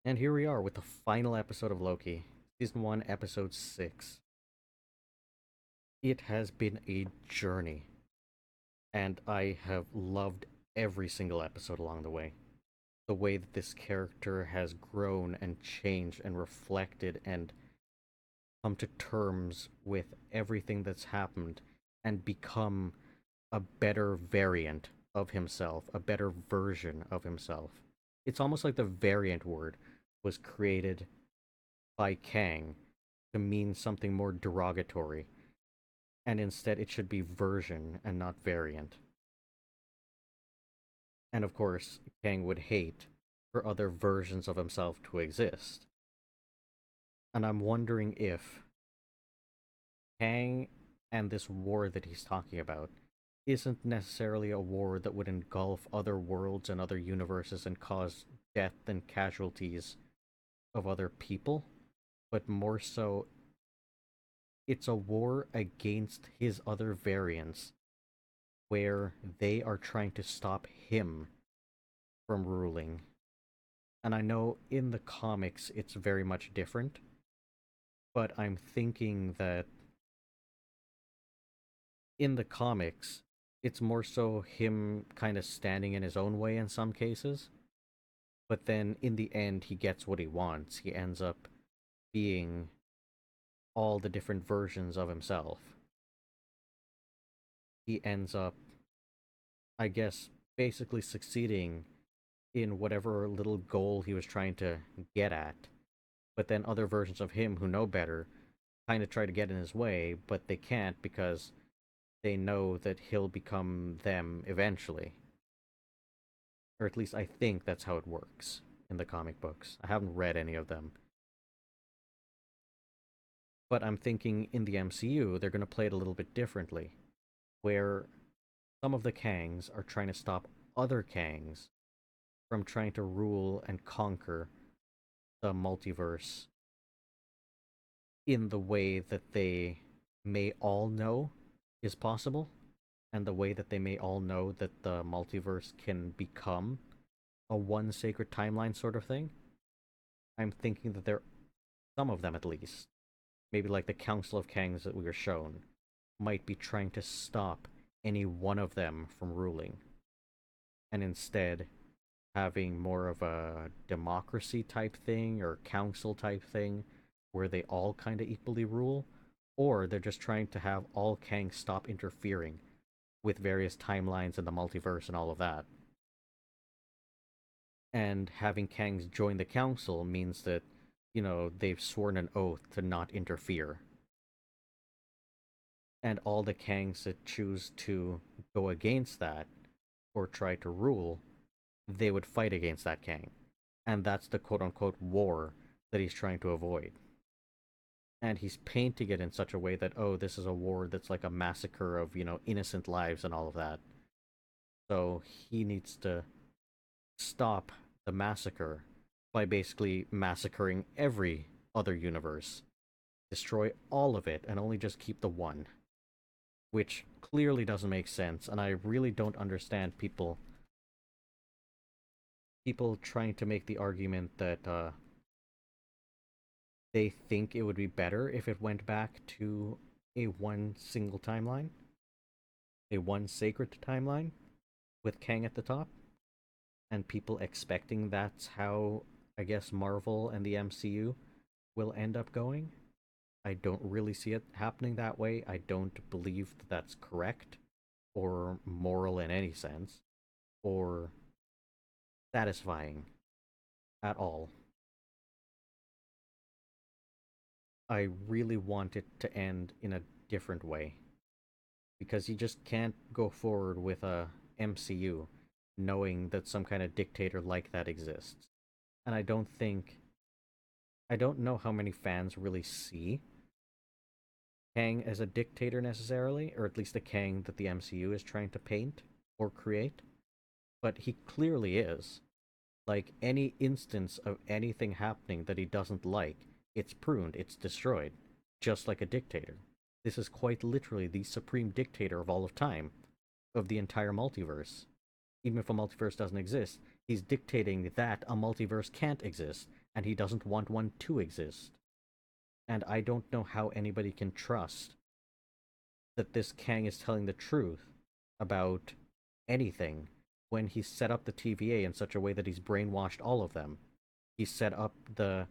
And here we are with the final episode of Loki, Season 1, Episode 6. It has been a journey, and I have loved every single episode along the way. The way that this character has grown and changed and reflected and come to terms with everything that's happened and become a better variant of himself, a better version of himself. It's almost like the variant word was created by Kang to mean something more derogatory, and instead it should be version and not variant. And of course, Kang would hate for other versions of himself to exist. And I'm wondering if Kang and this war that he's talking about isn't necessarily a war that would engulf other worlds and other universes and cause death and casualties of other people, but more so it's a war against his other variants where they are trying to stop him from ruling. And I know in the comics it's very much different, but I'm thinking that in the comics it's more so him kind of standing in his own way in some cases, but then in the end he gets what he wants. He ends up being all the different versions of himself. He ends up, I guess, basically succeeding in whatever little goal he was trying to get at. But then other versions of him who know better kind of try to get in his way, but they can't because they know that he'll become them eventually. Or at least I think that's how it works in the comic books. I haven't read any of them. But I'm thinking in the MCU, they're going to play it a little bit differently, where some of the Kangs are trying to stop other Kangs from trying to rule and conquer the multiverse in the way that they may all know is possible, and the way that they may all know that the multiverse can become a one sacred timeline sort of thing. I'm thinking that there, some of them at least, maybe like the Council of Kangs that we were shown, might be trying to stop any one of them from ruling, and instead having more of a democracy type thing or council type thing where they all kind of equally rule, or they're just trying to have all Kangs stop interfering with various timelines and the multiverse and all of that. And having Kangs join the council means that, they've sworn an oath to not interfere. And all the Kangs that choose to go against that or try to rule, they would fight against that Kang. And that's the quote unquote war that he's trying to avoid. And he's painting it in such a way that, oh, this is a war that's like a massacre of, innocent lives and all of that. So he needs to stop the massacre by basically massacring every other universe, destroy all of it, and only just keep the one. Which clearly doesn't make sense, and I really don't understand people trying to make the argument that they think it would be better if it went back to a one single timeline, a one sacred timeline with Kang at the top, and people expecting that's how, I guess, Marvel and the MCU will end up going. I don't really see it happening that way. I don't believe that that's correct or moral in any sense or satisfying at all. I really want it to end in a different way because you just can't go forward with a MCU knowing that some kind of dictator like that exists. And I don't know how many fans really see Kang as a dictator necessarily, or at least the Kang that the MCU is trying to paint or create, but he clearly is. Like any instance of anything happening that he doesn't like, it's pruned, it's destroyed, just like a dictator. This is quite literally the supreme dictator of all of time, of the entire multiverse. Even if a multiverse doesn't exist, He's dictating that a multiverse can't exist, and he doesn't want one to exist. And I don't know how anybody can trust that this Kang is telling the truth about anything when he set up the TVA in such a way that he's brainwashed all of them. He set up the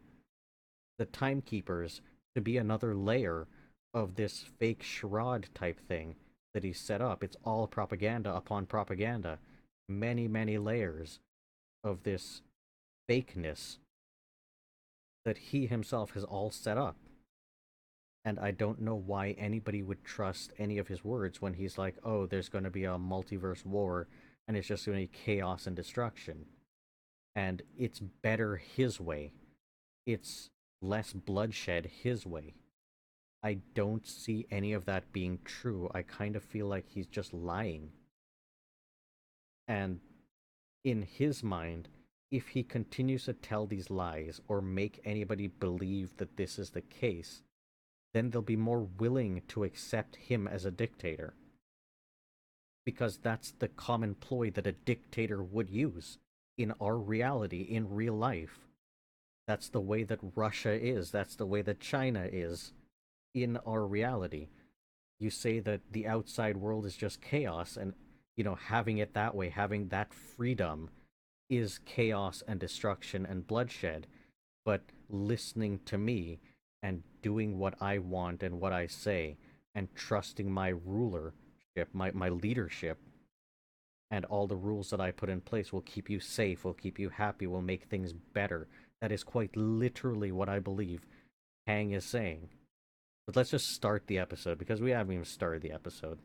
timekeepers to be another layer of this fake charade type thing that he set up. It's all propaganda upon propaganda. Many, many layers of this fakeness that he himself has all set up. And I don't know why anybody would trust any of his words when he's like, oh, there's going to be a multiverse war and it's just going to be chaos and destruction. And it's better his way. It's less bloodshed his way. I don't see any of that being true. I kind of feel like he's just lying. And in his mind, if he continues to tell these lies or make anybody believe that this is the case, then they'll be more willing to accept him as a dictator. Because that's the common ploy that a dictator would use in our reality, in real life. That's the way that Russia is. That's the way that China is in our reality. You say that the outside world is just chaos, and, having it that way, having that freedom is chaos and destruction and bloodshed. But listening to me and doing what I want and what I say and trusting my rulership, my leadership, and all the rules that I put in place will keep you safe, will keep you happy, will make things better. That is quite literally what I believe Kang is saying. But let's just start the episode, because we haven't even started the episode.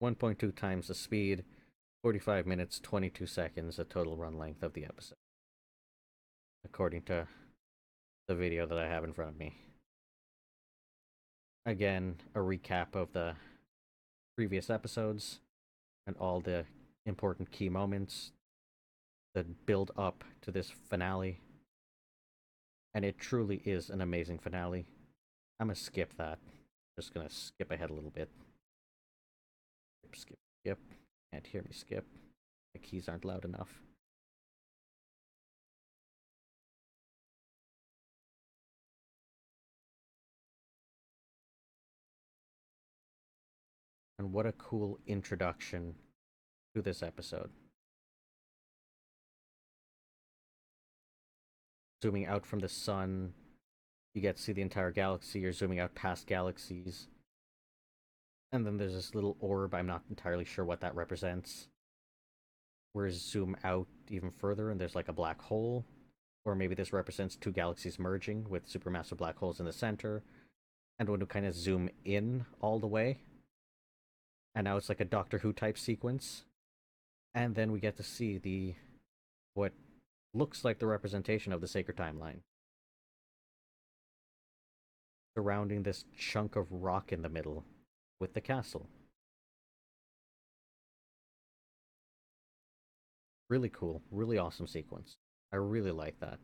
1.2 times the speed, 45 minutes, 22 seconds, the total run length of the episode, according to the video that I have in front of me. Again, a recap of the previous episodes and all the important key moments that build up to this finale. And it truly is an amazing finale. I'm gonna skip that. Just gonna skip ahead a little bit. Skip. Can't hear me skip. The keys aren't loud enough. And what a cool introduction to this episode. Zooming out from the sun, you get to see the entire galaxy. You're zooming out past galaxies. And then there's this little orb. I'm not entirely sure what that represents. Whereas zoom out even further and there's like a black hole. Or maybe this represents two galaxies merging with supermassive black holes in the center. And when we kind of zoom in all the way, and now it's like a Doctor Who type sequence. And then we get to see what looks like the representation of the sacred timeline, surrounding this chunk of rock in the middle with the castle. Really cool, really awesome sequence. I really like that.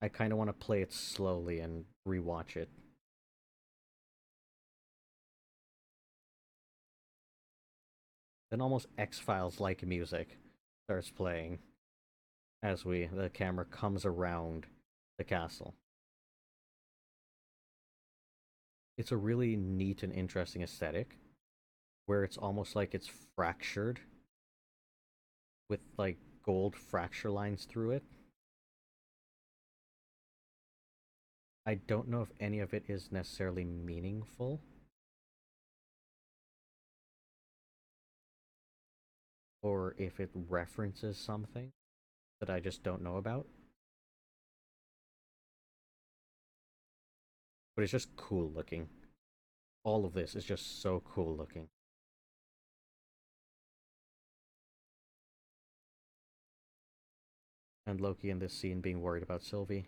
I kind of want to play it slowly and rewatch it. Then almost X-Files like music starts playing as the camera comes around the castle. It's a really neat and interesting aesthetic where it's almost like it's fractured with like gold fracture lines through it. I don't know if any of it is necessarily meaningful, or if it references something that I just don't know about. But it's just cool looking. All of this is just so cool looking. And Loki in this scene being worried about Sylvie,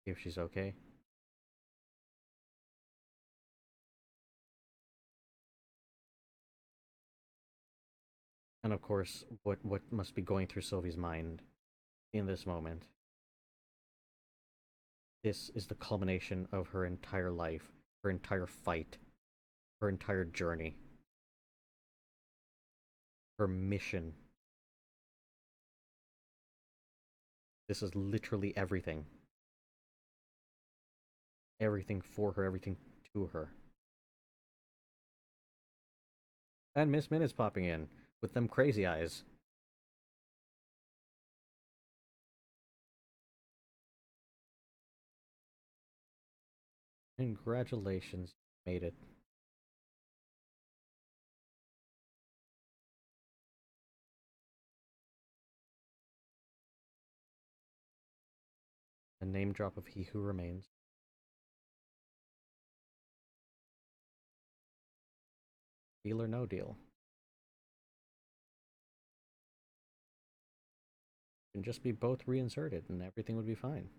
if she's okay. And of course, what must be going through Sylvie's mind in this moment. This is the culmination of her entire life, her entire fight, her entire journey. her mission. This is literally everything. Everything for her, everything to her. And Miss Minutes popping in with them crazy eyes. Congratulations, you made it. A name drop of He Who Remains. Deal or no deal. Can just be both reinserted and everything would be fine.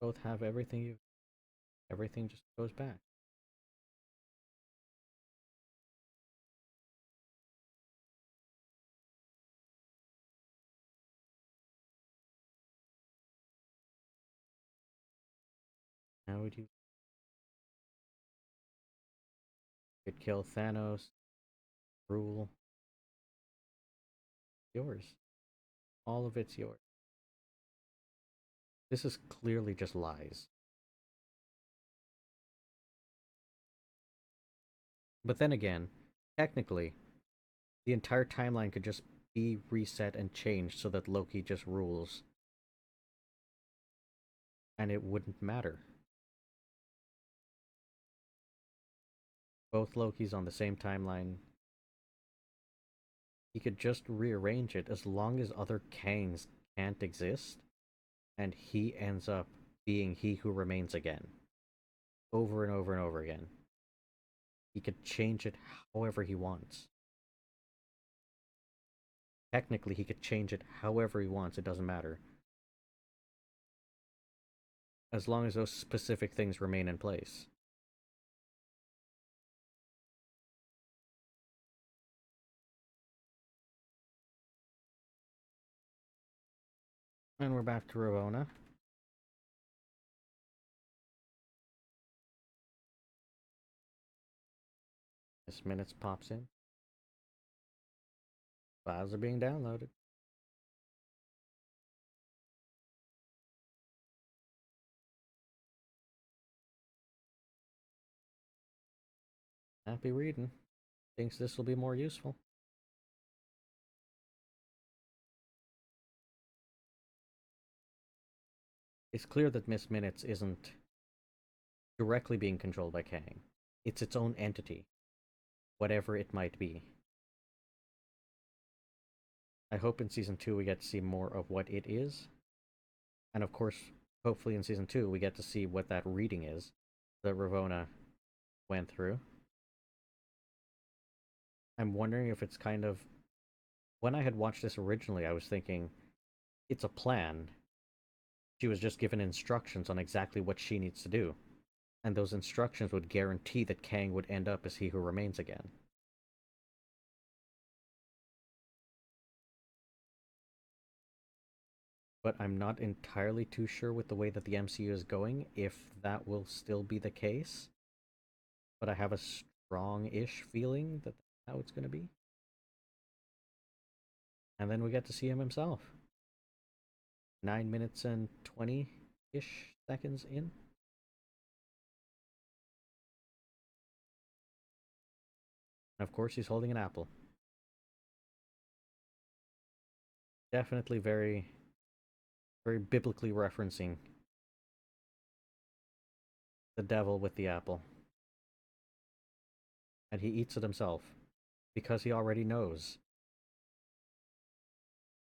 Both have everything everything just goes back. How would you could kill Thanos, rule yours. All of it's yours. This is clearly just lies. But then again, technically, the entire timeline could just be reset and changed so that Loki just rules. And it wouldn't matter. Both Lokis on the same timeline. He could just rearrange it as long as other Kangs can't exist, and he ends up being He Who Remains again. Over and over and over again. He could change it however he wants. Technically, he could change it however he wants, it doesn't matter. As long as those specific things remain in place. And we're back to Ravonna. This minutes pops in. Files are being downloaded. Happy reading. Thinks this will be more useful. It's clear that Miss Minutes isn't directly being controlled by Kang. It's its own entity, whatever it might be. I hope in Season 2 we get to see more of what it is. And of course, hopefully in Season 2 we get to see what that reading is that Ravonna went through. I'm wondering if it's kind of... When I had watched this originally, I was thinking, it's a plan. She was just given instructions on exactly what she needs to do. And those instructions would guarantee that Kang would end up as He Who Remains again. But I'm not entirely too sure with the way that the MCU is going if that will still be the case. But I have a strong-ish feeling that that's how it's going to be. And then we get to see him himself. 9 minutes and 20-ish seconds in. And of course he's holding an apple. Definitely very, very biblically referencing the devil with the apple. And he eats it himself because he already knows.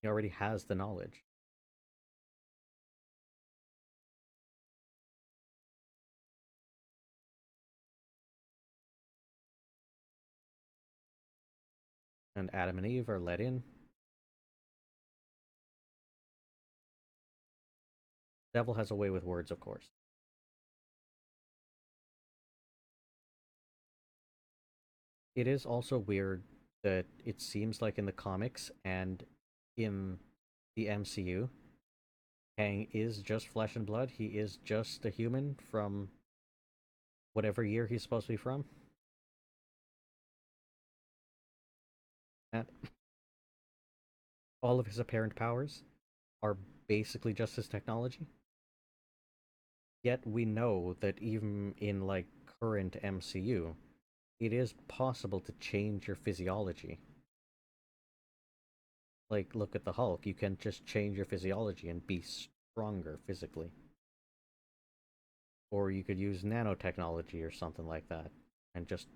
He already has the knowledge. And Adam and Eve are let in. Devil has a way with words, of course. It is also weird that it seems like in the comics and in the MCU, Kang is just flesh and blood. He is just a human from whatever year he's supposed to be from. And all of his apparent powers are basically just his technology. Yet we know that even in like current MCU, it is possible to change your physiology. Like, look at the Hulk, you can just change your physiology and be stronger physically. Or you could use nanotechnology or something like that and just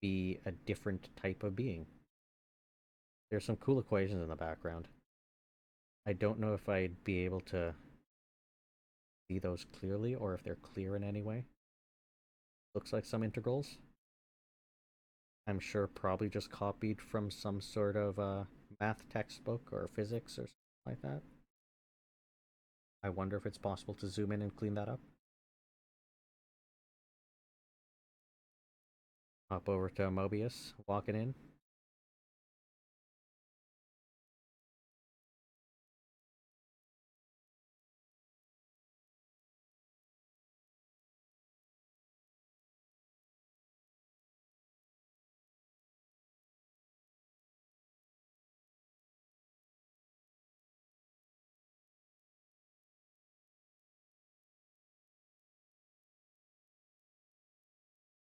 be a different type of being. There's some cool equations in the background. I don't know if I'd be able to see those clearly or if they're clear in any way. Looks like some integrals. I'm sure probably just copied from some sort of math textbook or physics or something like that. I wonder if it's possible to zoom in and clean that up. Hop over to Mobius, walking in.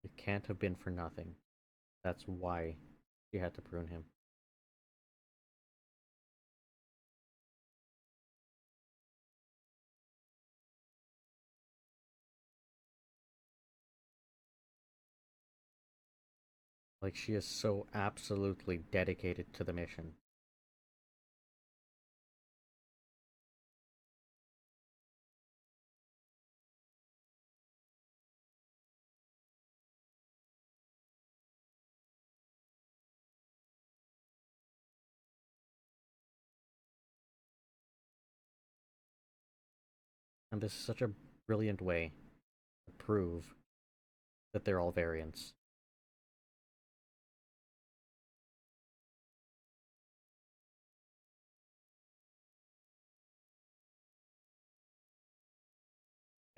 It can't have been for nothing. That's why she had to prune him. Like, she is so absolutely dedicated to the mission. And this is such a brilliant way to prove that they're all variants.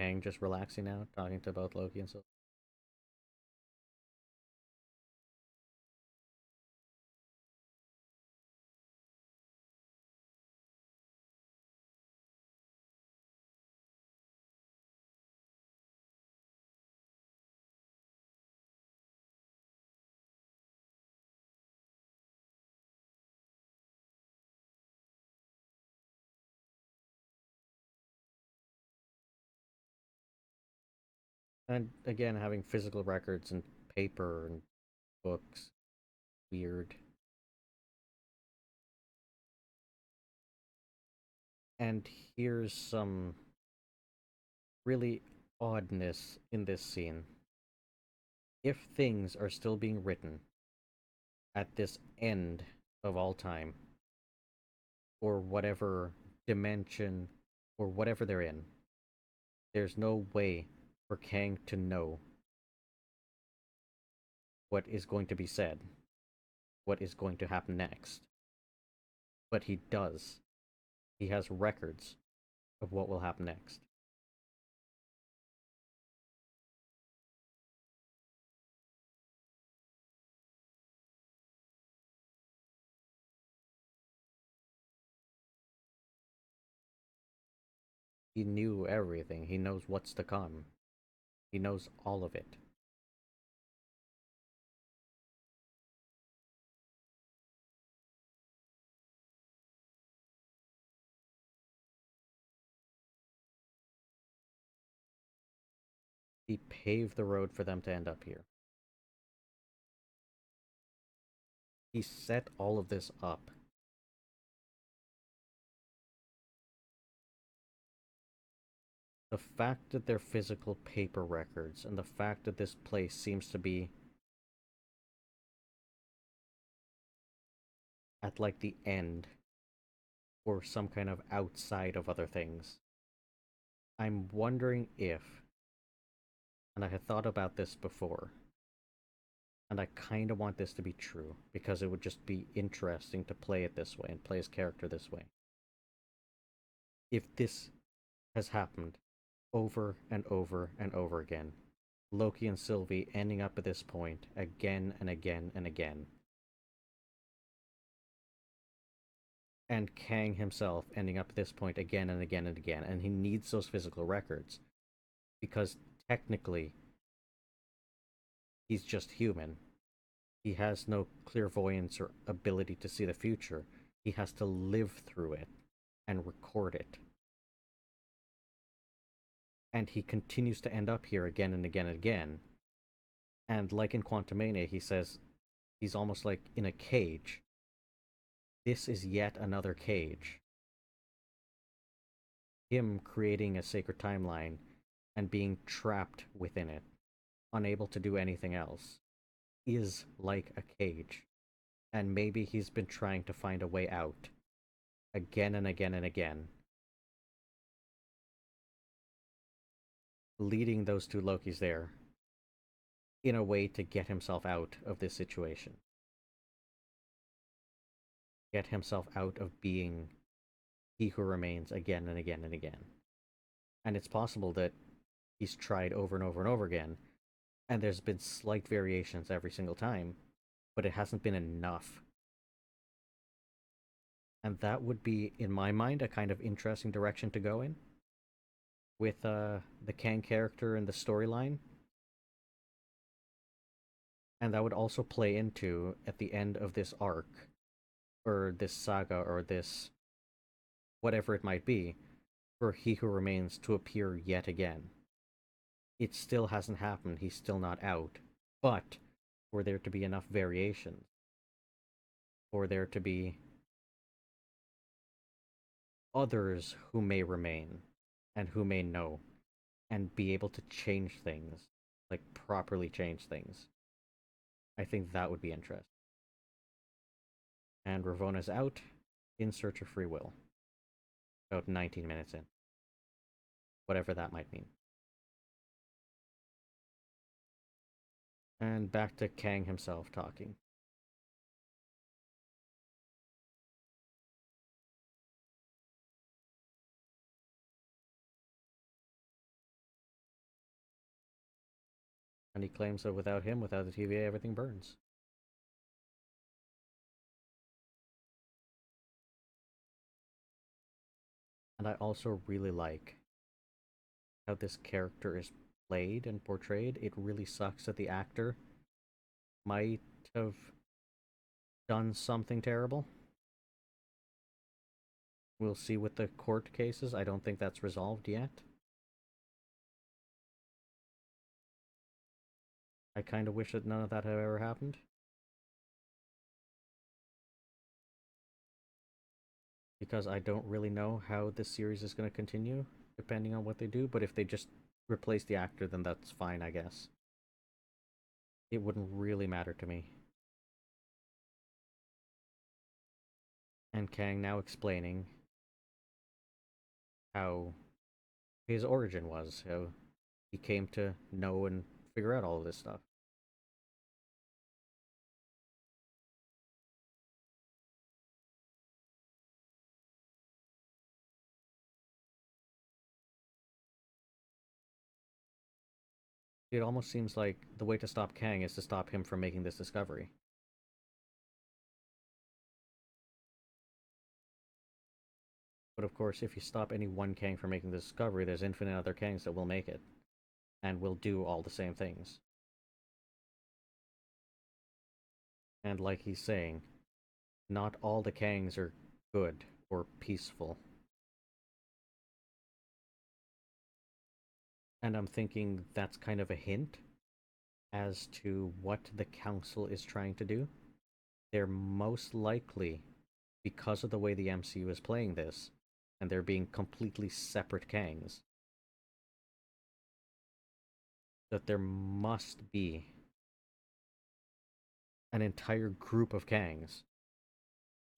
Kang just relaxing now, talking to both Loki and so. And again, having physical records and paper and books, weird. And here's some really oddness in this scene. If things are still being written at this end of all time, or whatever dimension, or whatever they're in, there's no way for Kang to know what is going to be said, what is going to happen next. But he does. He has records of what will happen next. He knew everything. He knows what's to come. He knows all of it. He paved the road for them to end up here. He set all of this up. The fact that they're physical paper records, and the fact that this place seems to be at like the end, or some kind of outside of other things. I'm wondering if, and I had thought about this before, and I kind of want this to be true because it would just be interesting to play it this way and play his character this way. If this has happened over and over and over again, Loki and Sylvie ending up at this point again and again and again. And Kang himself ending up at this point again and again and again. And he needs those physical records because technically he's just human. He has no clairvoyance or ability to see the future. He has to live through it and record it. And he continues to end up here again and again and again. And like in Quantumania, he says he's almost like in a cage. This is yet another cage. Him creating a sacred timeline and being trapped within it, unable to do anything else, is like a cage. And maybe he's been trying to find a way out again and again and again, leading those two Lokis there in a way to get himself out of this situation. Get himself out of being he who remains again and again and again. And it's possible that he's tried over and over and over again, and there's been slight variations every single time, but it hasn't been enough. And that would be, in my mind, a kind of interesting direction to go in with the Kang character and the storyline. And that would also play into, at the end of this arc, or this saga, or this whatever it might be, for He Who Remains to appear yet again. It still hasn't happened, he's still not out, but for there to be enough variations, for there to be others who may remain, and who may know, and be able to change things, like properly change things. I think that would be interesting. And Ravona's out, in search of free will. About 19 minutes in. Whatever that might mean. And back to Kang himself talking. And he claims that without him, without the TVA, everything burns. And I also really like how this character is played and portrayed. It really sucks that the actor might have done something terrible. We'll see with the court cases. I don't think that's resolved yet. I kind of wish that none of that had ever happened. Because I don't really know how this series is going to continue, depending on what they do. But if they just replace the actor, then that's fine, I guess. It wouldn't really matter to me. And Kang now explaining how his origin was, how he came to know and figure out all of this stuff. It almost seems like the way to stop Kang is to stop him from making this discovery. But of course, if you stop any one Kang from making the discovery, there's infinite other Kangs that will make it, and will do all the same things. And like he's saying, not all the Kangs are good or peaceful. And I'm thinking that's kind of a hint as to what the Council is trying to do. They're most likely, because of the way the MCU is playing this, and they're being completely separate Kangs, that there must be an entire group of Kangs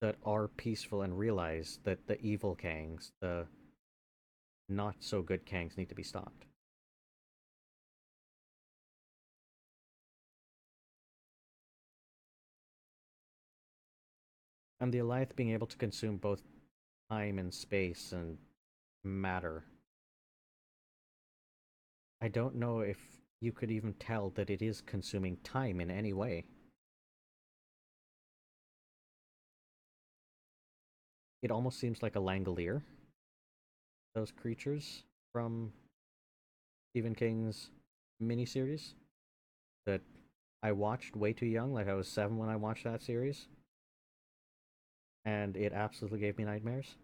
that are peaceful and realize that the evil Kangs, the not so good Kangs, need to be stopped. And the Alliance being able to consume both time and space and matter. I don't know if you could even tell that it is consuming time in any way. It almost seems like a Langolier, those creatures from Stephen King's miniseries that I watched way too young, like I was 7 when I watched that series, and it absolutely gave me nightmares.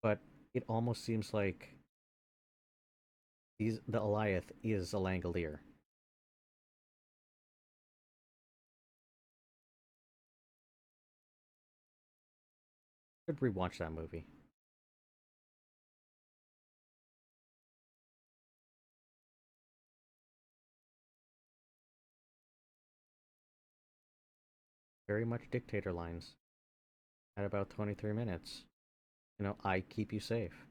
But it almost seems like the Alioth is a Langolier. Should rewatch that movie. Very much dictator lines at about 23 minutes. I keep you safe.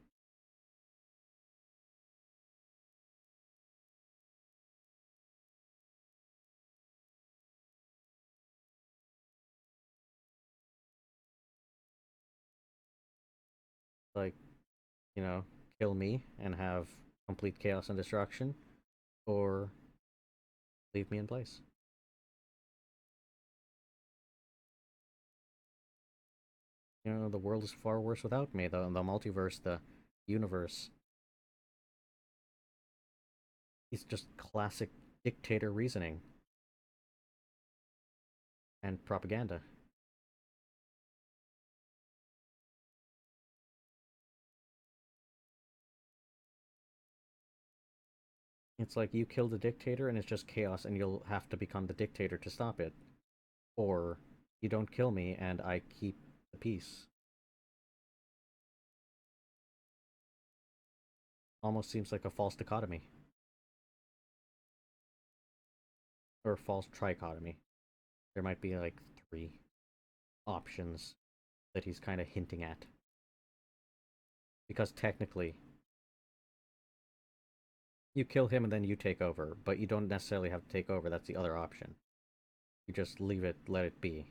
Like, you know, kill me and have complete chaos and destruction, or leave me in place. The world is far worse without me. The multiverse, the universe, is just classic dictator reasoning and propaganda. It's like you kill the dictator and it's just chaos and you'll have to become the dictator to stop it. Or you don't kill me and I keep the peace. Almost seems like a false dichotomy. Or false trichotomy. There might be like 3 options that he's kind of hinting at. Because technically, you kill him and then you take over, but you don't necessarily have to take over. That's the other option. You just leave it, let it be.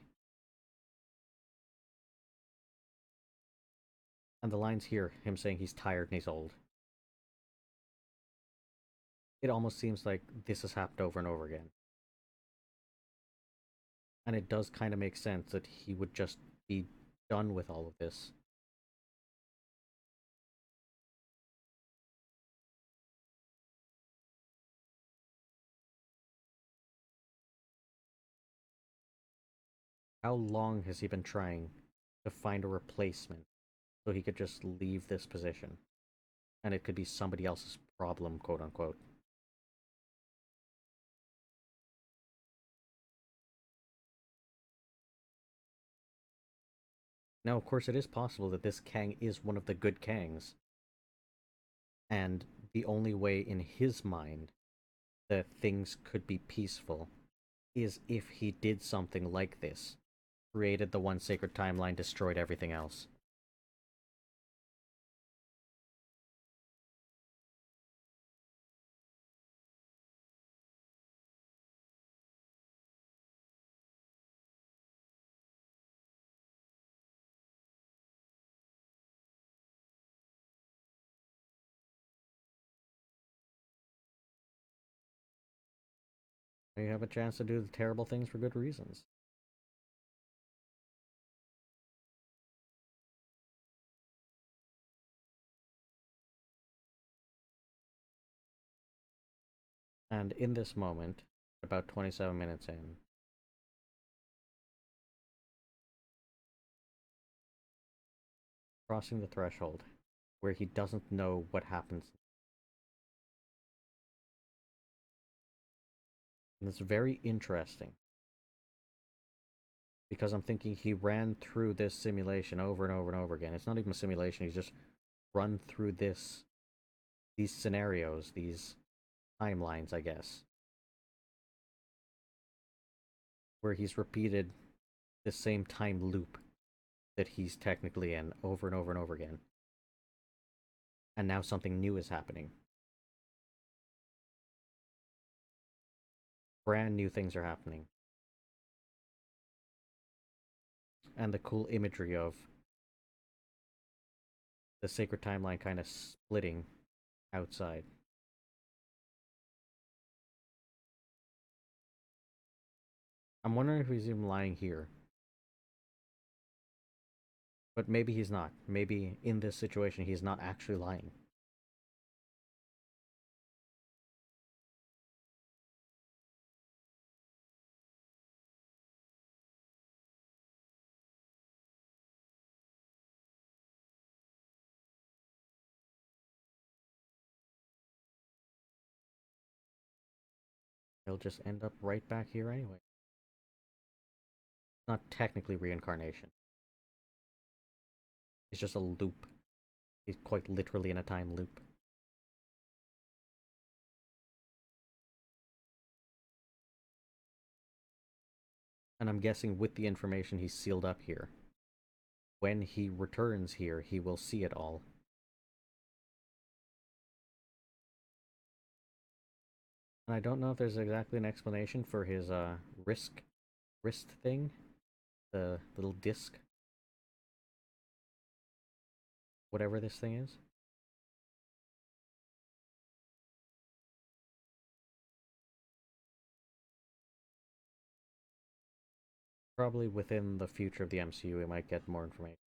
And the lines here, him saying he's tired and he's old. It almost seems like this has happened over and over again. And it does kind of make sense that he would just be done with all of this. How long has he been trying to find a replacement so he could just leave this position? And it could be somebody else's problem, quote unquote. Now, of course, it is possible that this Kang is one of the good Kangs, and the only way in his mind that things could be peaceful is if he did something like this, created the one sacred timeline, destroyed everything else. You have a chance to do the terrible things for good reasons. And in this moment, about 27 minutes in, crossing the threshold, where he doesn't know what happens. And it's very interesting because I'm thinking he ran through this simulation over and over and over again. It's not even a simulation, he's just run through these scenarios, these timelines, I guess, where he's repeated the same time loop that he's technically in over and over and over again. And now something new is happening. Brand new things are happening. And the cool imagery of the sacred timeline kind of splitting outside. I'm wondering if he's even lying here. But maybe he's not. Maybe in this situation he's not actually lying. He'll just end up right back here anyway. Not technically reincarnation. It's just a loop. He's quite literally in a time loop. And I'm guessing with the information he's sealed up here, when he returns here, he will see it all. And I don't know if there's exactly an explanation for his wrist thing, the little disc, whatever this thing is. Probably within the future of the MCU, we might get more information.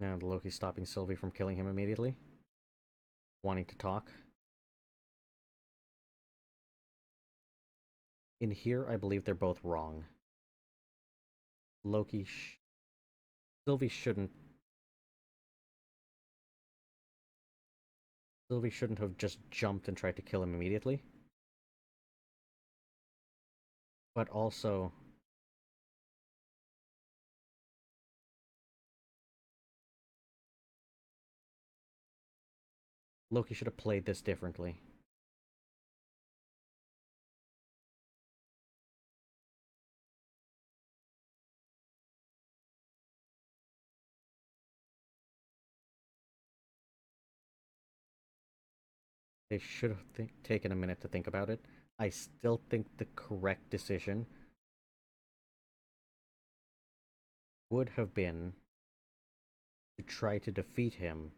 Now Loki's stopping Sylvie from killing him immediately, wanting to talk. In here, I believe they're both wrong. Loki, Sylvie shouldn't. Sylvie shouldn't have just jumped and tried to kill him immediately. But also, Loki should have played this differently. They should have taken a minute to think about it. I still think the correct decision would have been to try to defeat him,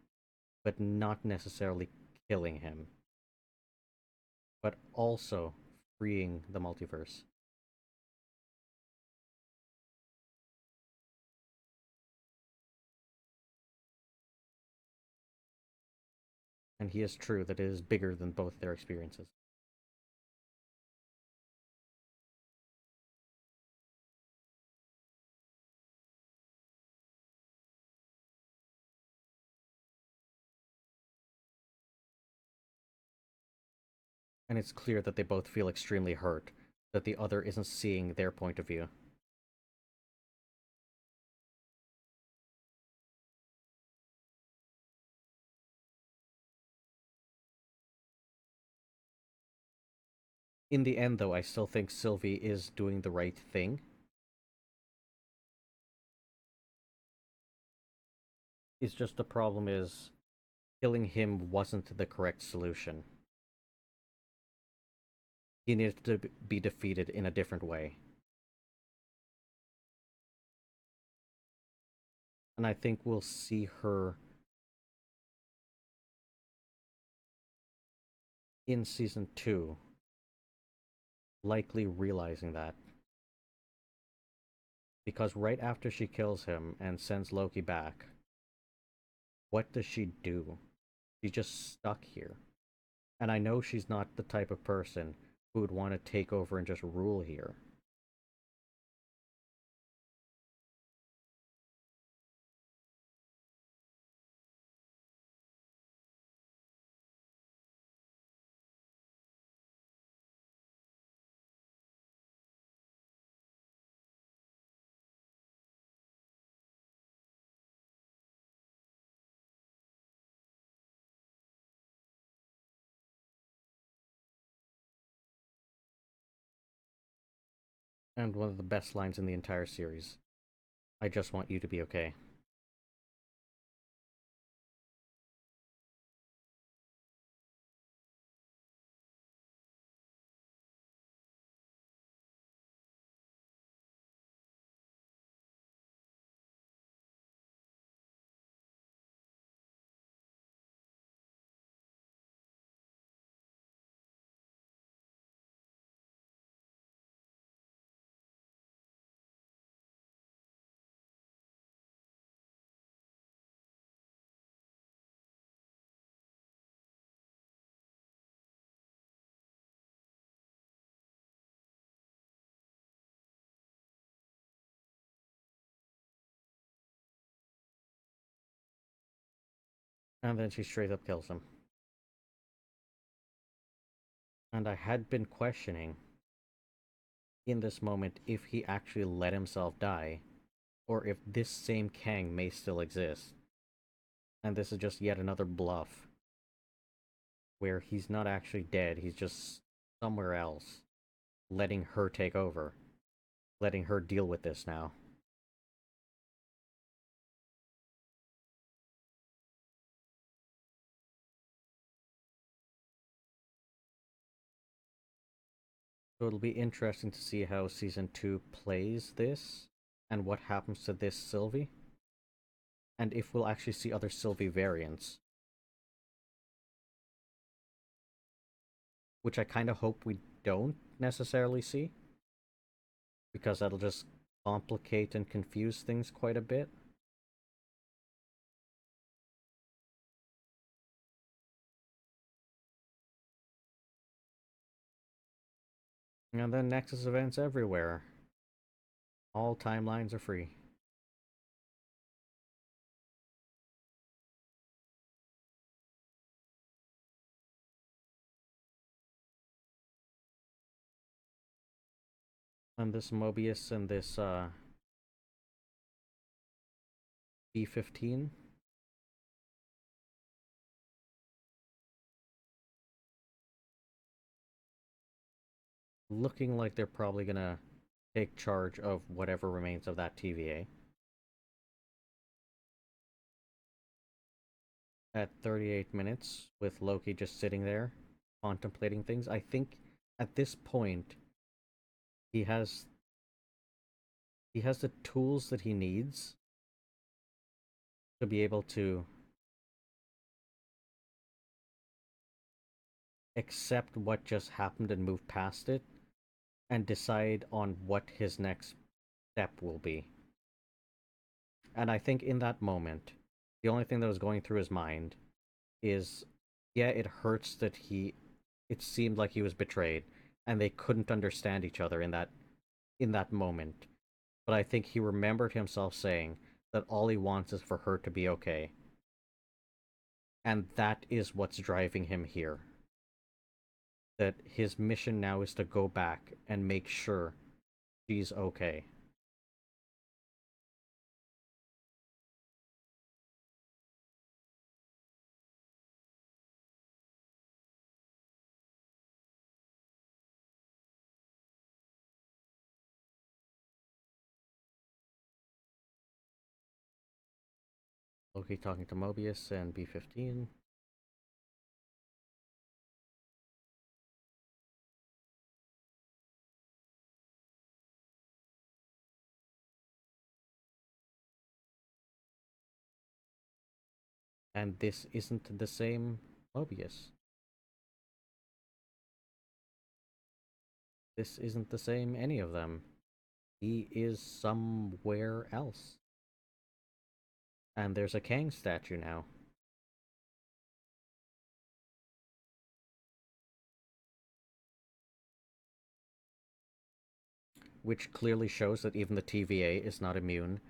but not necessarily killing him, but also freeing the multiverse. And he is true that it is bigger than both their experiences. And it's clear that they both feel extremely hurt that the other isn't seeing their point of view. In the end, though, I still think Sylvie is doing the right thing. It's just the problem is killing him wasn't the correct solution. He needed to be defeated in a different way. And I think we'll see her in season 2 likely realizing that. Because right after she kills him and sends Loki back, what does she do? She's just stuck here. And I know she's not the type of person who would want to take over and just rule here. And one of the best lines in the entire series. I just want you to be okay. And then she straight up kills him. And I had been questioning in this moment if he actually let himself die, or if this same Kang may still exist. And this is just yet another bluff where he's not actually dead, he's just somewhere else, letting her take over, letting her deal with this now. So it'll be interesting to see how season 2 plays this, and what happens to this Sylvie, and if we'll actually see other Sylvie variants. Which I kind of hope we don't necessarily see, because that'll just complicate and confuse things quite a bit. And then Nexus events everywhere. All timelines are free. And this Mobius and this B-15. Looking like they're probably gonna take charge of whatever remains of that TVA. At 38 minutes, with Loki just sitting there, contemplating things, I think at this point, he has the tools that he needs to be able to accept what just happened and move past it, and decide on what his next step will be. And I think in that moment, the only thing that was going through his mind is, yeah, it hurts that it seemed like he was betrayed, and they couldn't understand each other in that moment. But I think he remembered himself saying that all he wants is for her to be okay. And that is what's driving him here. That his mission now is to go back and make sure she's okay. Loki talking to Mobius and B-15. And this isn't the same Mobius. This isn't the same any of them. He is somewhere else. And there's a Kang statue now. Which clearly shows that even the TVA is not immune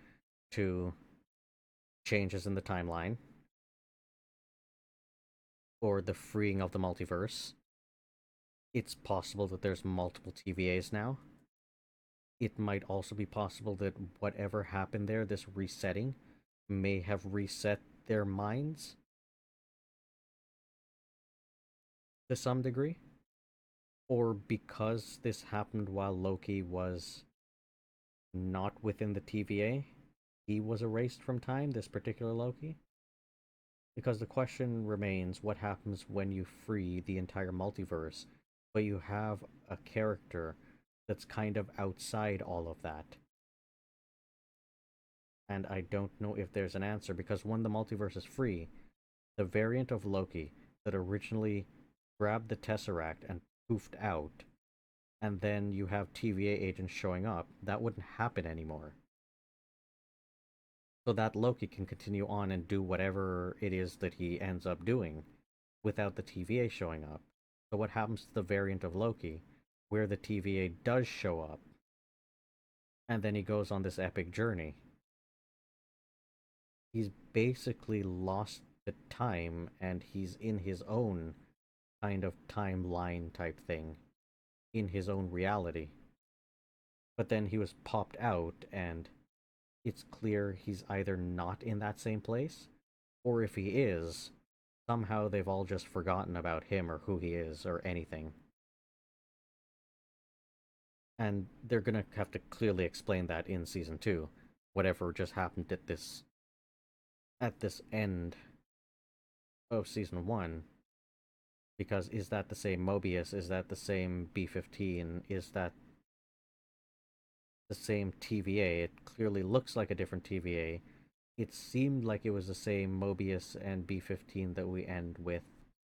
to changes in the timeline or the freeing of the multiverse. It's possible that there's multiple TVAs now. It might also be possible that whatever happened there, this resetting, may have reset their minds to some degree. Or because this happened while Loki was not within the TVA, he was erased from time, this particular Loki. Because the question remains, what happens when you free the entire multiverse, but you have a character that's kind of outside all of that? And I don't know if there's an answer, because when the multiverse is free, the variant of Loki that originally grabbed the Tesseract and poofed out, and then you have TVA agents showing up, that wouldn't happen anymore. So that Loki can continue on and do whatever it is that he ends up doing without the TVA showing up. So what happens to the variant of Loki where the TVA does show up, and then he goes on this epic journey? He's basically lost the time and he's in his own kind of timeline type thing, in his own reality. But then he was popped out, and it's clear he's either not in that same place, or if he is, somehow they've all just forgotten about him or who he is or anything. And they're gonna have to clearly explain that in season 2, whatever just happened at this end of season 1. Because is that the same Mobius? Is that the same B-15? Is that the same TVA? It clearly looks like a different TVA. It seemed like it was the same Mobius and B-15 that we end with,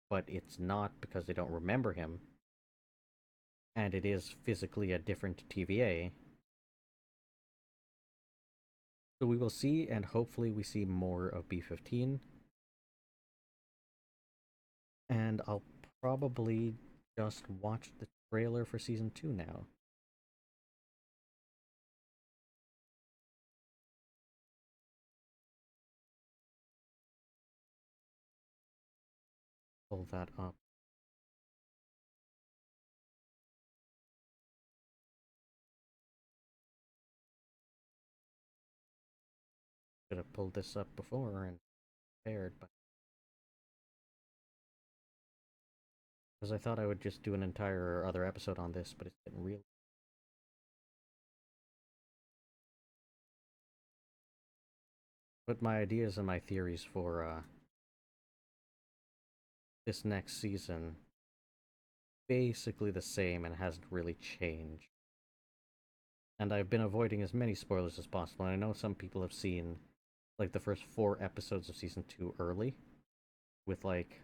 but it's not because they don't remember him. And it is physically a different TVA. So we will see, and hopefully we see more of B-15. And I'll probably just watch the trailer for season 2 now. Pull that up. Should have pulled this up before and prepared, but because I thought I would just do an entire other episode on this, but it's getting real. But my ideas and my theories for this next season basically the same and hasn't really changed. And I've been avoiding as many spoilers as possible. And I know some people have seen like the first 4 episodes of season 2 early with like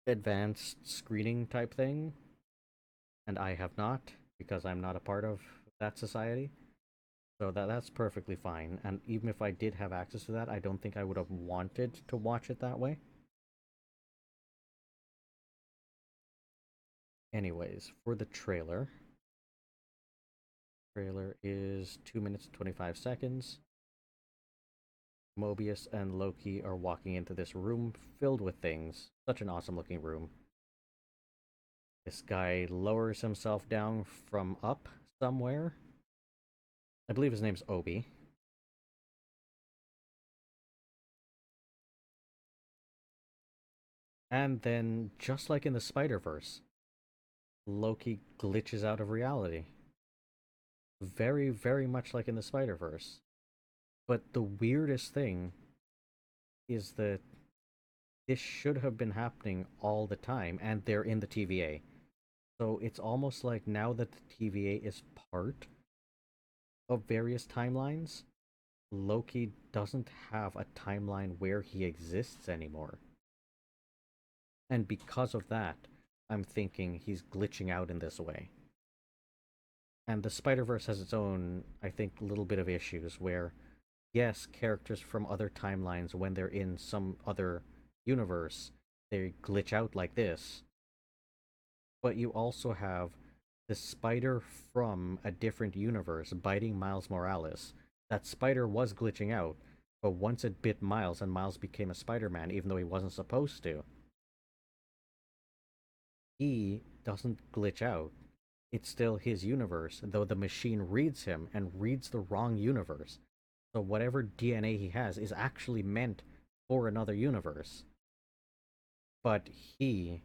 advanced screening type thing, and I have not because I'm not a part of that society. So that's perfectly fine. And even if I did have access to that, I don't think I would have wanted to watch it that way. Anyways, for the trailer is 2 minutes and 25 seconds. Mobius and Loki are walking into this room filled with things. Such an awesome looking room. This guy lowers himself down from up somewhere. I believe his name's Obi. And then, just like in the Spider-Verse, Loki glitches out of reality. Very, very much like in the Spider-Verse. But the weirdest thing is that this should have been happening all the time, and they're in the TVA. So it's almost like now that the TVA is part of various timelines, Loki doesn't have a timeline where he exists anymore. And because of that, I'm thinking he's glitching out in this way. And the Spider-Verse has its own, I think, little bit of issues where, yes, characters from other timelines, when they're in some other universe, they glitch out like this. But you also have the spider from a different universe biting Miles Morales. That spider was glitching out, but once it bit Miles and Miles became a Spider-Man, even though he wasn't supposed to, he doesn't glitch out. It's still his universe, though the machine reads him and reads the wrong universe. So whatever DNA he has is actually meant for another universe. But he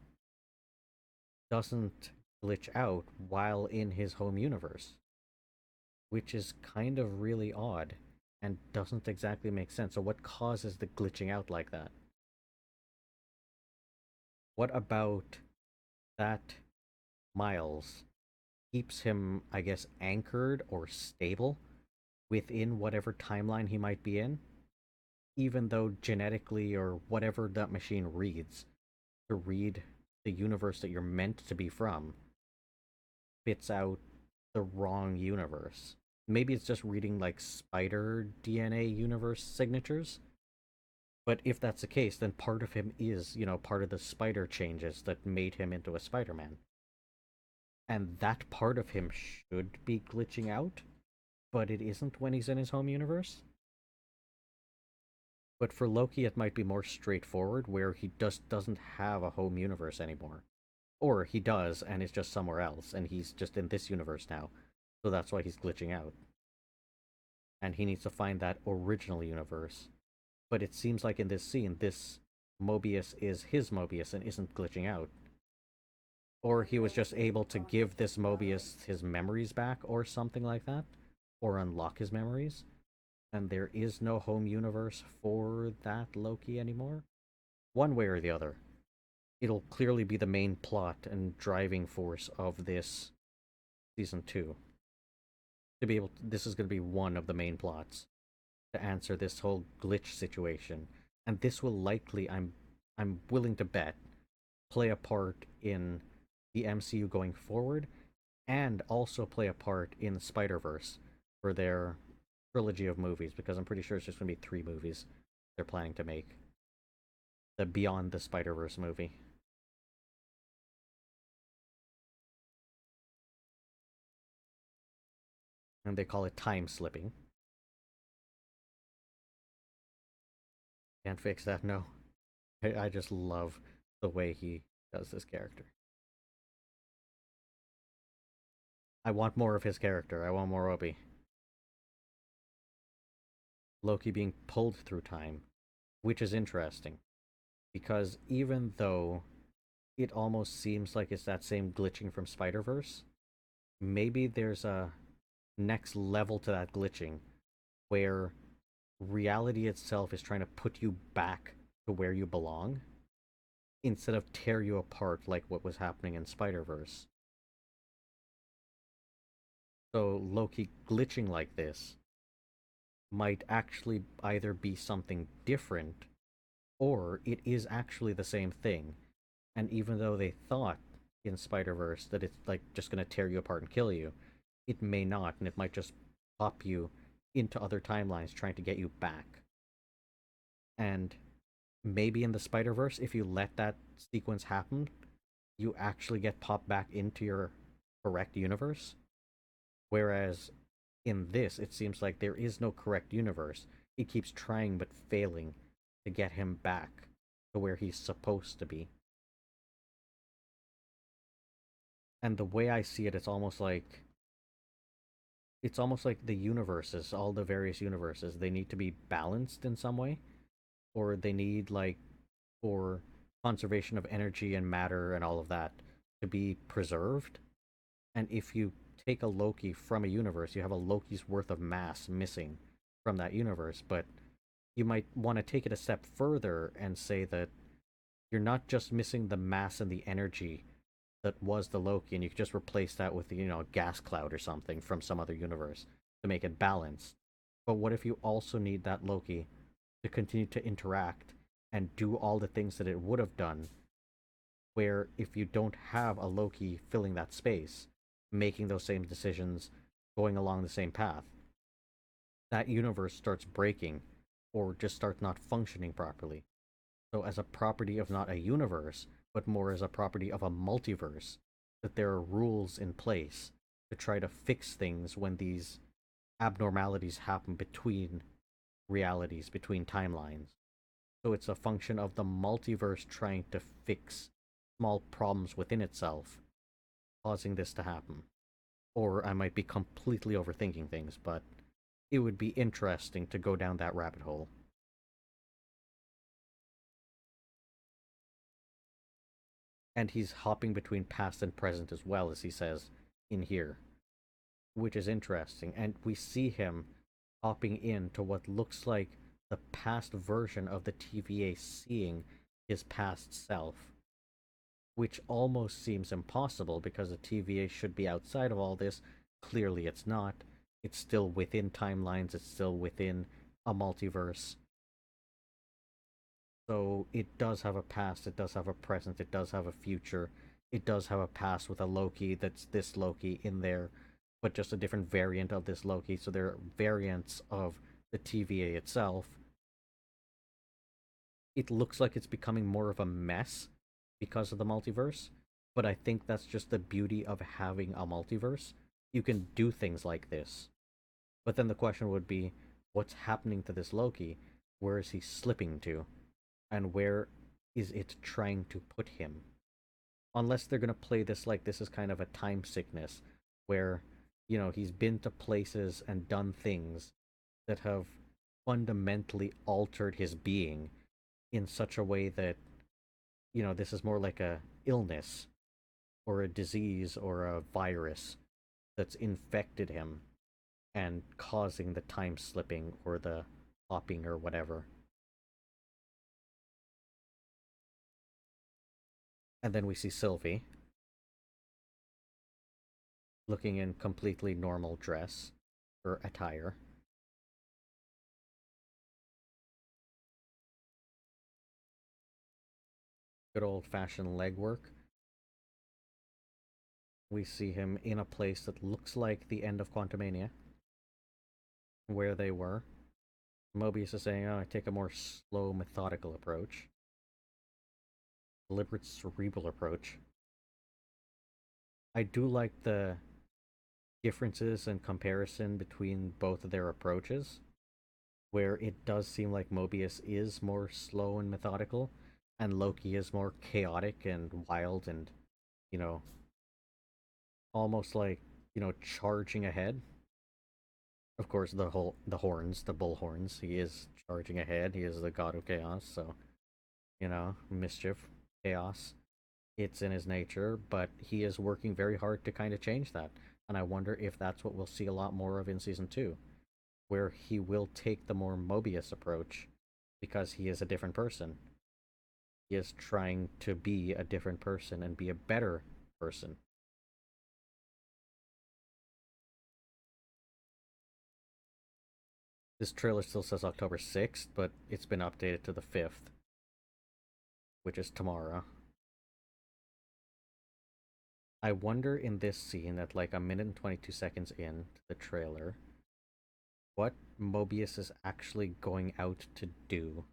doesn't glitch out while in his home universe, which is kind of really odd and doesn't exactly make sense. So what causes the glitching out like that? What about that Miles keeps him, I guess, anchored or stable within whatever timeline he might be in, even though genetically or whatever that machine reads to read the universe that you're meant to be from spits out the wrong universe. Maybe it's just reading like spider DNA universe signatures. But if that's the case, then part of him is, part of the spider changes that made him into a Spider-Man. And that part of him should be glitching out, but it isn't when he's in his home universe. But for Loki, it might be more straightforward, where he just doesn't have a home universe anymore. Or he does, and it's just somewhere else, and he's just in this universe now. So that's why he's glitching out. And he needs to find that original universe. But it seems like in this scene, this Mobius is his Mobius and isn't glitching out. Or he was just able to give this Mobius his memories back, or something like that. Or unlock his memories. And there is no home universe for that Loki anymore. One way or the other, it'll clearly be the main plot and driving force of this season 2. To be able to, this is going to be one of the main plots to answer this whole glitch situation. And this will likely, I'm willing to bet, play a part in the MCU going forward, and also play a part in Spider-Verse for their trilogy of movies, because I'm pretty sure it's just going to be 3 movies they're planning to make. The Beyond the Spider-Verse movie. And they call it time slipping. Can't fix that, no. I just love the way he does this character. I want more of his character. I want more Obi. Loki being pulled through time, which is interesting. Because even though it almost seems like it's that same glitching from Spider-Verse, maybe there's a next level to that glitching where reality itself is trying to put you back to where you belong instead of tear you apart like what was happening in Spider-Verse. So Loki glitching like this might actually either be something different, or it is actually the same thing. And even though they thought in Spider-Verse that it's like just gonna tear you apart and kill you, it may not, and it might just pop you into other timelines trying to get you back. And maybe in the Spider-Verse, if you let that sequence happen, you actually get popped back into your correct universe. Whereas in this, it seems like there is no correct universe. He keeps trying but failing to get him back to where he's supposed to be. And the way I see it, it's almost like the universes, all the various universes, they need to be balanced in some way, or they need, like, for conservation of energy and matter and all of that to be preserved. And if you take a Loki from a universe, you have a Loki's worth of mass missing from that universe. But you might want to take it a step further and say that you're not just missing the mass and the energy that was the Loki, and you could just replace that with, a gas cloud or something from some other universe to make it balanced. But what if you also need that Loki to continue to interact and do all the things that it would have done, where if you don't have a Loki filling that space, making those same decisions, going along the same path, that universe starts breaking or just starts not functioning properly. So, as a property of not a universe, but more as a property of a multiverse, that there are rules in place to try to fix things when these abnormalities happen between realities, between timelines. So, it's a function of the multiverse trying to fix small problems within itself, causing this to happen. Or I might be completely overthinking things, but it would be interesting to go down that rabbit hole. And he's hopping between past and present as well, as he says in here, which is interesting. And we see him hopping into what looks like the past version of the TVA seeing his past self, which almost seems impossible because the TVA should be outside of all this. Clearly, it's not. It's still within timelines, it's still within a multiverse. So it does have a past, it does have a present, it does have a future, it does have a past with a Loki that's this Loki in there, but just a different variant of this Loki. So there are variants of the TVA itself. It looks like it's becoming more of a mess because of the multiverse, but I think that's just the beauty of having a multiverse. You can do things like this. But then the question would be, what's happening to this Loki? where is he slipping to, and where is it trying to put him? Unless they're gonna play this like this is kind of a time sickness, where he's been to places and done things that have fundamentally altered his being in such a way that this is more like a illness or a disease or a virus that's infected him and causing the time slipping or the hopping or whatever. And then we see Sylvie looking in completely normal dress or attire. Good old fashioned legwork. We see him in a place that looks like the end of Quantumania, where they were. Mobius is saying, oh, I take a more slow, methodical approach. Deliberate, cerebral approach. I do like the differences and comparison between both of their approaches, where it does seem like Mobius is more slow and methodical, and Loki is more chaotic and wild and, you know, almost like, charging ahead. Of course, the horns, the bull horns. He is charging ahead. He is the god of chaos, so mischief, chaos. It's in his nature, but he is working very hard to kind of change that. And I wonder if that's what we'll see a lot more of in season 2, where he will take the more Mobius approach because he is a different person. He is trying to be a different person and be a better person. This trailer still says October 6th, but it's been updated to the 5th, which is tomorrow. I wonder in this scene, at like a minute and 22 seconds in the trailer, what Mobius is actually going out to do.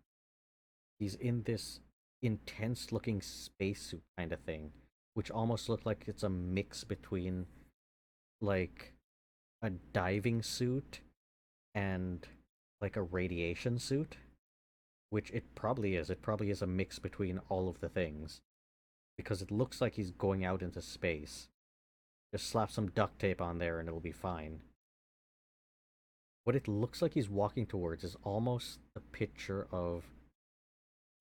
He's in this intense looking spacesuit kind of thing, which almost looked like it's a mix between like a diving suit and like a radiation suit, which it probably is. It probably is a mix between all of the things, because it looks like he's going out into space. Just slap some duct tape on there and it'll be fine. What it looks like he's walking towards is almost a picture of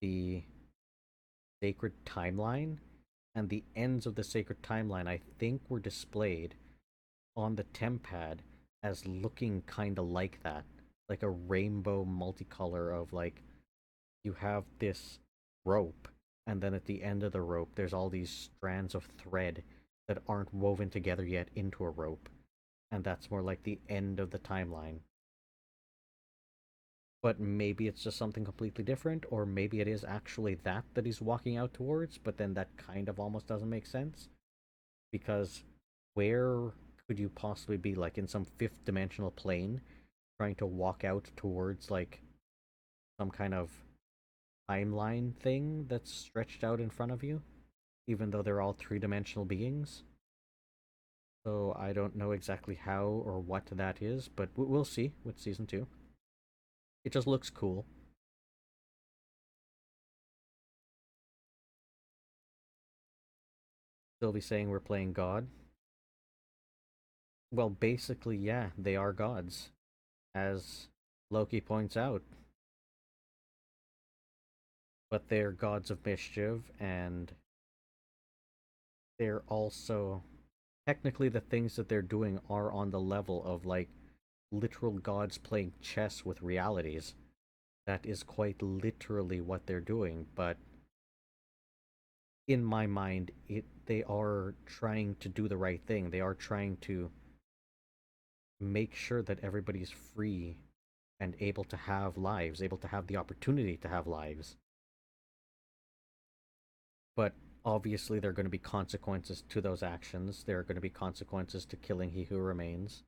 the sacred timeline, and the ends of the sacred timeline I think were displayed on the tempad as looking kind of like that, like a rainbow multicolor of like you have this rope, and then at the end of the rope there's all these strands of thread that aren't woven together yet into a rope, and that's more like the end of the timeline. But maybe it's just something completely different, or maybe it is actually that he's walking out towards, but then that kind of almost doesn't make sense, because where could you possibly be, like in some fifth dimensional plane trying to walk out towards like some kind of timeline thing that's stretched out in front of you, even though they're all three-dimensional beings? So I don't know exactly how or what that is, but we'll see with season 2. It just looks cool. Sylvie saying we're playing God. Well, basically, yeah, they are gods, as Loki points out. But they're gods of mischief, and they're also technically the things that they're doing are on the level of like literal gods playing chess with realities. That is quite literally what they're doing, but in my mind, they are trying to do the right thing. They are trying to make sure that everybody's free and able to have lives, able to have the opportunity to have lives. But obviously, there are going to be consequences to those actions. There are going to be consequences to killing he who remains.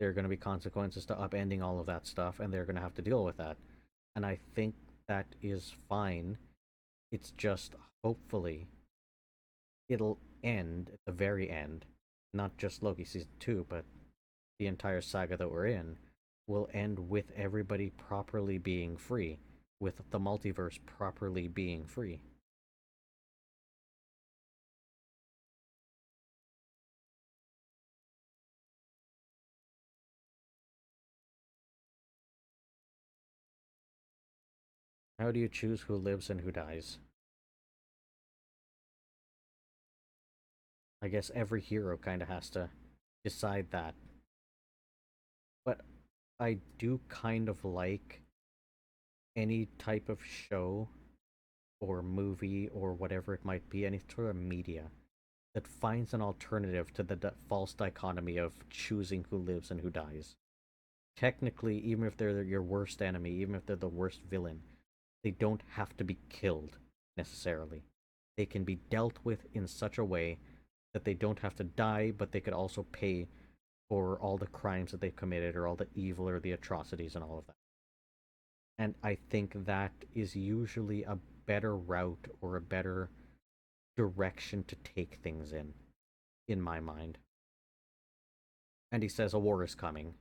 There are going to be consequences to upending all of that stuff, and they're going to have to deal with that. And I think that is fine. It's just, hopefully, it'll end at the very end. Not just Loki season 2, but the entire saga that we're in, will end with everybody properly being free, with the multiverse properly being free. How do you choose who lives and who dies? I guess every hero kind of has to decide that. But I do kind of like any type of show or movie or whatever it might be, any sort of media that finds an alternative to the false dichotomy of choosing who lives and who dies. Technically, even if they're your worst enemy, even if they're the worst villain, they don't have to be killed necessarily. They can be dealt with in such a way that they don't have to die, but they could also pay for all the crimes that they've committed or all the evil or the atrocities and all of that. And I think that is usually a better route or a better direction to take things in my mind. And he says a war is coming.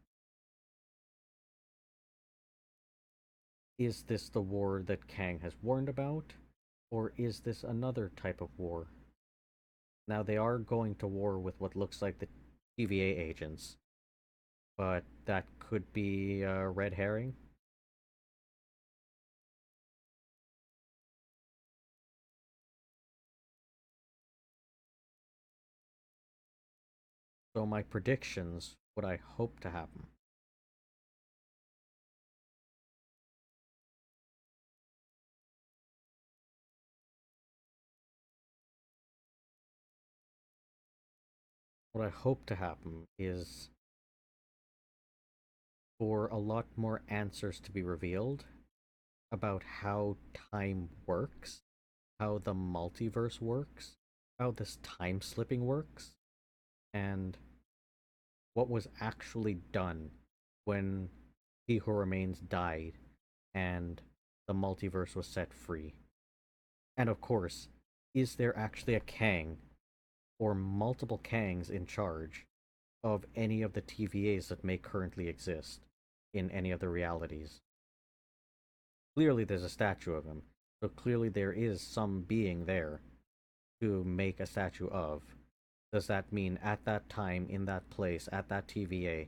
Is this the war that Kang has warned about? Or is this another type of war? Now, they are going to war with what looks like the TVA agents, but that could be a red herring. So, my predictions, what I hope to happen. What I hope to happen is for a lot more answers to be revealed about how time works, how the multiverse works, how this time slipping works, and what was actually done when He Who Remains died and the multiverse was set free. And of course, is there actually a Kang or multiple Kangs in charge of any of the TVAs that may currently exist in any of the realities? Clearly, there's a statue of him, so clearly there is some being there to make a statue of. Does that mean at that time, in that place, at that TVA,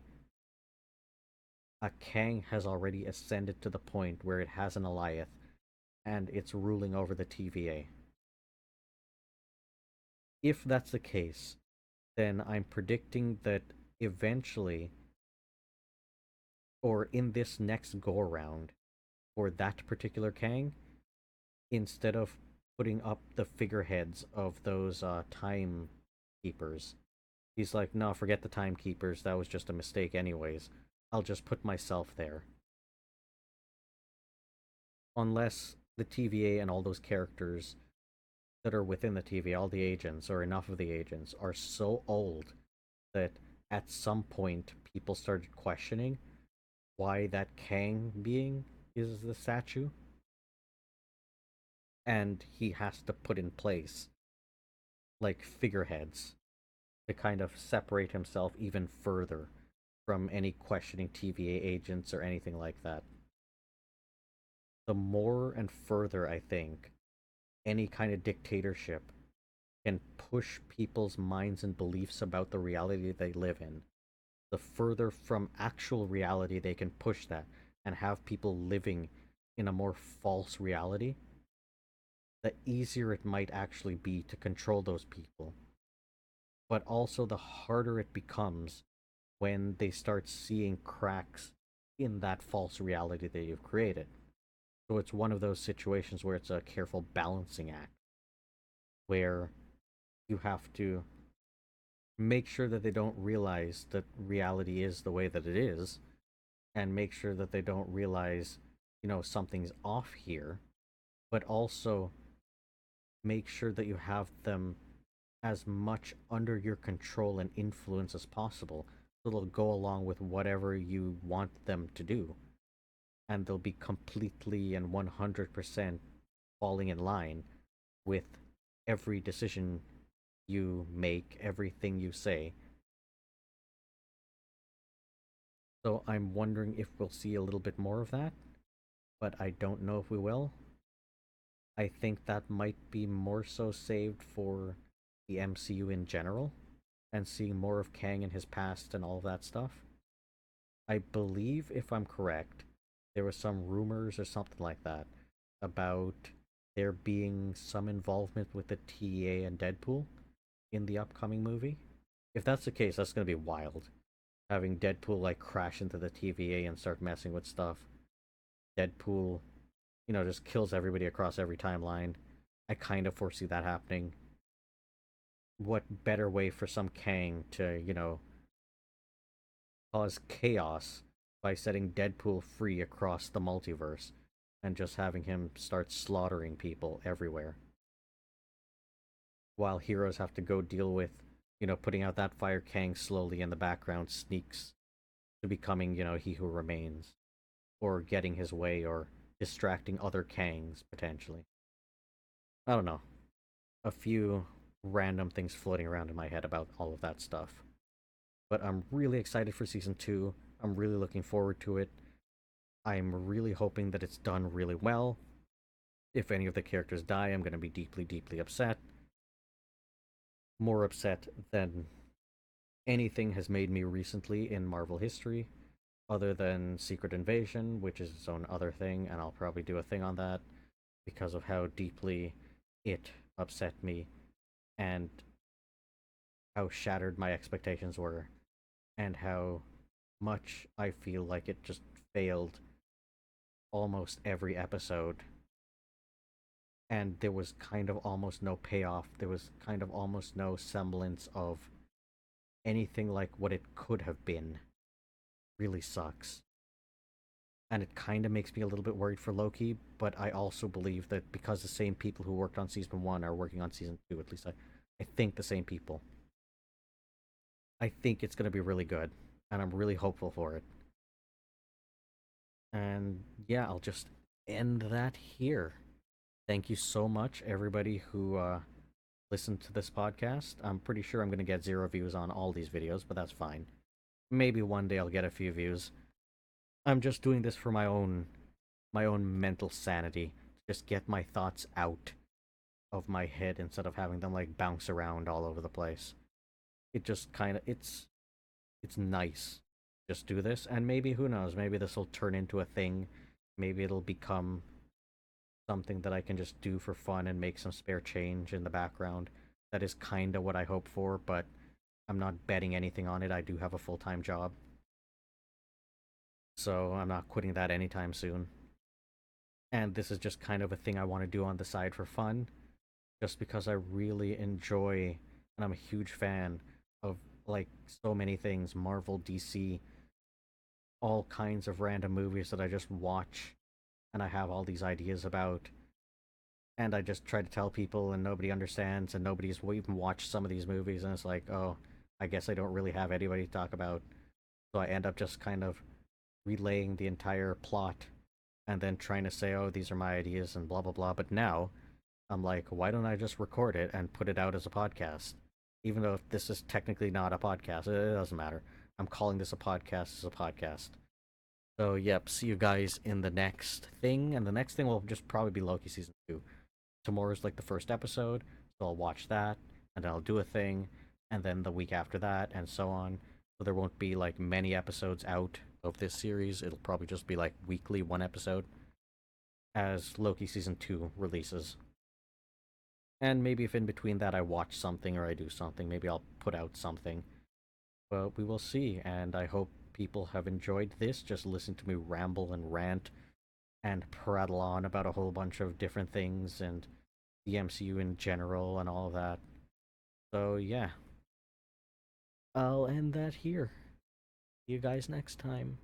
a Kang has already ascended to the point where it has an Alioth and it's ruling over the TVA? If that's the case, then I'm predicting that eventually, or in this next go around, for that particular Kang, instead of putting up the figureheads of those timekeepers, he's like, no, forget the timekeepers. That was just a mistake, anyways. I'll just put myself there. Unless the TVA and all those characters that are within the TVA, all the agents, or enough of the agents, are so old that at some point people started questioning why that Kang being is the statue, and he has to put in place like figureheads to kind of separate himself even further from any questioning TVA agents or anything like that. The more and further I think any kind of dictatorship can push people's minds and beliefs about the reality they live in, the further from actual reality they can push that and have people living in a more false reality, the easier it might actually be to control those people. But also, the harder it becomes when they start seeing cracks in that false reality that you've created. So it's one of those situations where it's a careful balancing act, where you have to make sure that they don't realize that reality is the way that it is, and make sure that they don't realize, something's off here, but also make sure that you have them as much under your control and influence as possible, so they'll go along with whatever you want them to do, and they'll be completely and 100% falling in line with every decision you make, everything you say. So I'm wondering if we'll see a little bit more of that, but I don't know if we will. I think that might be more so saved for the MCU in general and seeing more of Kang in his past and all of that stuff. I believe, if I'm correct, there was some rumors or something like that about there being some involvement with the TA and Deadpool in the upcoming movie. If that's the case, that's gonna be wild. Having Deadpool like crash into the TVA and start messing with stuff. Deadpool, just kills everybody across every timeline. I kind of foresee that happening. What better way for some Kang to, cause chaos by setting Deadpool free across the multiverse and just having him start slaughtering people everywhere? While heroes have to go deal with, putting out that fire, Kang slowly in the background sneaks to becoming, he who remains, or getting his way, or distracting other Kangs, potentially. I don't know. A few random things floating around in my head about all of that stuff. But I'm really excited for season 2. I'm really looking forward to it. I'm really hoping that it's done really well. If any of the characters die, I'm going to be deeply, deeply upset. More upset than anything has made me recently in Marvel history, other than Secret Invasion, which is its own other thing, and I'll probably do a thing on that because of how deeply it upset me and how shattered my expectations were, and how much I feel like it just failed almost every episode. And there was kind of almost no payoff. There was kind of almost no semblance of anything like what it could have been. Really sucks. And it kind of makes me a little bit worried for Loki, but I also believe that because the same people who worked on season 1 are working on season 2, at least I think the same people. I think it's going to be really good, and I'm really hopeful for it. And yeah, I'll just end that here. Thank you so much, everybody who listened to this podcast. I'm pretty sure I'm going to get 0 views on all these videos, but that's fine. Maybe one day I'll get a few views. I'm just doing this for my own mental sanity, to just get my thoughts out of my head instead of having them like bounce around all over the place. It just kind of it's nice. Just do this, and maybe, who knows, maybe this will turn into a thing. Maybe it'll become something that I can just do for fun and make some spare change in the background. That is kind of what I hope for, but I'm not betting anything on it. I do have a full-time job, so I'm not quitting that anytime soon. And this is just kind of a thing I want to do on the side for fun, just because I really enjoy, and I'm a huge fan of, like, so many things: Marvel, DC, all kinds of random movies that I just watch and I have all these ideas about, and I just try to tell people and nobody understands, and nobody's even watched some of these movies, and it's like, oh, I guess I don't really have anybody to talk about. So I end up just kind of relaying the entire plot and then trying to say, oh, these are my ideas and blah blah blah. But now I'm like, why don't I just record it and put it out as a podcast? Even though this is technically not a podcast, it doesn't matter. I'm calling this a podcast as a podcast. So yep, see you guys in the next thing, and the next thing will just probably be Loki season 2. Tomorrow's like the first episode, so I'll watch that, and then I'll do a thing, and then the week after that, and so on. So there won't be like many episodes out of this series. It'll probably just be like weekly, one episode as Loki season 2 releases. And maybe if in between that I watch something or I do something, maybe I'll put out something. But we will see, and I hope people have enjoyed this. Just listen to me ramble and rant and prattle on about a whole bunch of different things and the MCU in general and all of that. So yeah, I'll end that here. See you guys next time.